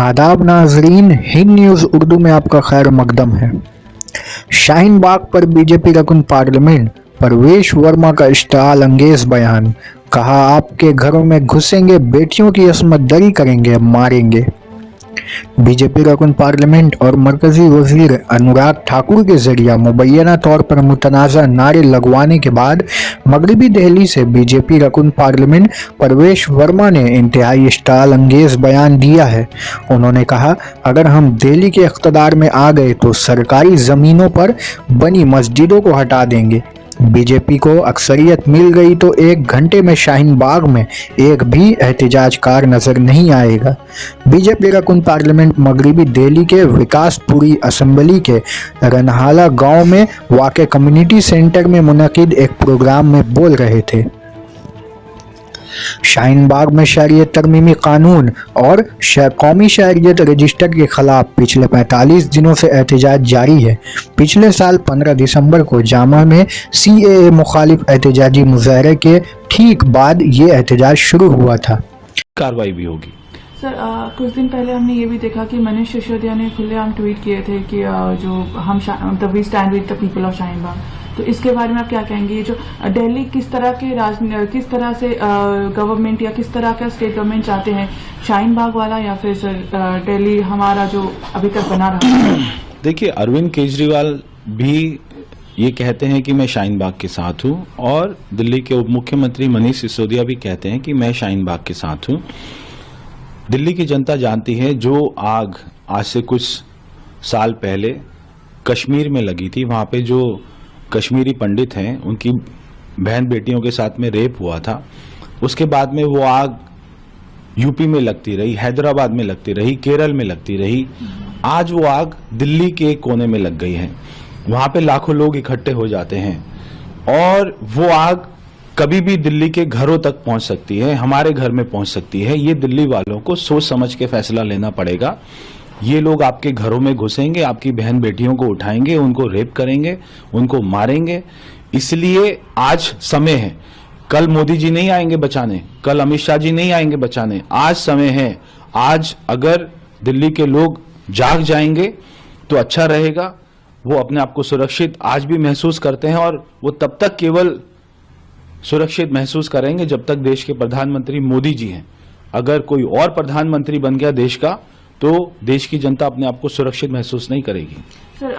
आदाब नाजरीन, हिंद न्यूज़ उर्दू में आपका खैर मकदम है। शाहीन बाग पर बीजेपी रकुन पार्लियामेंट परवेश वर्मा का इश्तिआल अंगेज बयान। कहा, आपके घरों में घुसेंगे, बेटियों की असमत दरी करेंगे, मारेंगे। बीजेपी रकुन पार्लियामेंट और मरकजी वजीर अनुराग ठाकुर के जरिए मुबैना तौर पर मुतनाज़ा नारे लगवाने के बाद मगरबी दिल्ली से बीजेपी रकुन पार्लियामेंट परवेश वर्मा ने इंतहाई इश्तिआल अंगेज बयान दिया है। उन्होंने कहा, अगर हम दिल्ली के इख्तिदार में आ गए तो सरकारी ज़मीनों पर बनी मस्जिदों को हटा देंगे। बीजेपी को अक्सरियत मिल गई तो 1 घंटे में शाहीन बाग में एक भी एहतजाजकार नजर नहीं आएगा। बीजेपी रकुन पार्लियामेंट मगरबी दिल्ली के विकासपुरी असेंबली के रनहाला गांव में वाक़े कम्युनिटी सेंटर में मुनक़िद एक प्रोग्राम में बोल रहे थे। शाहीन बाग में शहरियत तरमीमी कानून और कौमी शहरियत रजिस्टर के खिलाफ पिछले 45 दिनों से एहतजाज जारी है। पिछले साल 15 दिसंबर को जामा में CAA मुखालिफ एहतजाजी मुजाहरे के ठीक बाद ये एहतजाज शुरू हुआ था। कार्रवाई भी होगी। सर, कुछ दिन पहले हमने ये भी देखा कि मनीष सिसोदिया ने खुलेआम ट्वीट किए थे कि जो हम we stand with the people of Shaheen Bagh, तो इसके बारे में आप क्या कहेंगे? ये जो दिल्ली किस तरह से गवर्नमेंट या किस तरह का स्टेट गवर्नमेंट चाहते हैं, शाहीन बाग वाला या फिर सर दिल्ली हमारा जो अभी तक बना रहा है? देखिए, अरविंद केजरीवाल भी ये कहते हैं कि मैं शाहीन बाग के साथ हूं और दिल्ली के उप मुख्यमंत्री मनीष सिसोदिया भी कहते हैं कि मैं शाहीन बाग के साथ हूं। दिल्ली की जनता जानती है, जो आग आज से कुछ साल पहले कश्मीर में लगी थी, वहां पे जो कश्मीरी पंडित हैं उनकी बहन बेटियों के साथ में रेप हुआ था, उसके बाद में वो आग यूपी में लगती रही, हैदराबाद में लगती रही, केरल में लगती रही, आज वो आग दिल्ली के कोने में लग गई है। वहां पे लाखों लोग इकट्ठे हो जाते हैं और वो आग कभी भी दिल्ली के घरों तक पहुंच सकती है, हमारे घर में पहुंच सकती है। ये दिल्ली वालों को सोच समझ के फैसला लेना पड़ेगा। ये लोग आपके घरों में घुसेंगे, आपकी बहन बेटियों को उठाएंगे, उनको रेप करेंगे, उनको मारेंगे। इसलिए आज समय है। कल मोदी जी नहीं आएंगे बचाने, कल अमित शाह जी नहीं आएंगे बचाने, आज समय है। आज अगर दिल्ली के लोग जाग जाएंगे तो अच्छा रहेगा। वो अपने आप को सुरक्षित आज भी महसूस करते हैं और वो तब तक केवल सुरक्षित महसूस करेंगे जब तक देश के प्रधानमंत्री मोदी जी हैं। अगर कोई और प्रधानमंत्री बन गया देश का, तो देश की जनता अपने आप को सुरक्षित महसूस नहीं करेगी। सर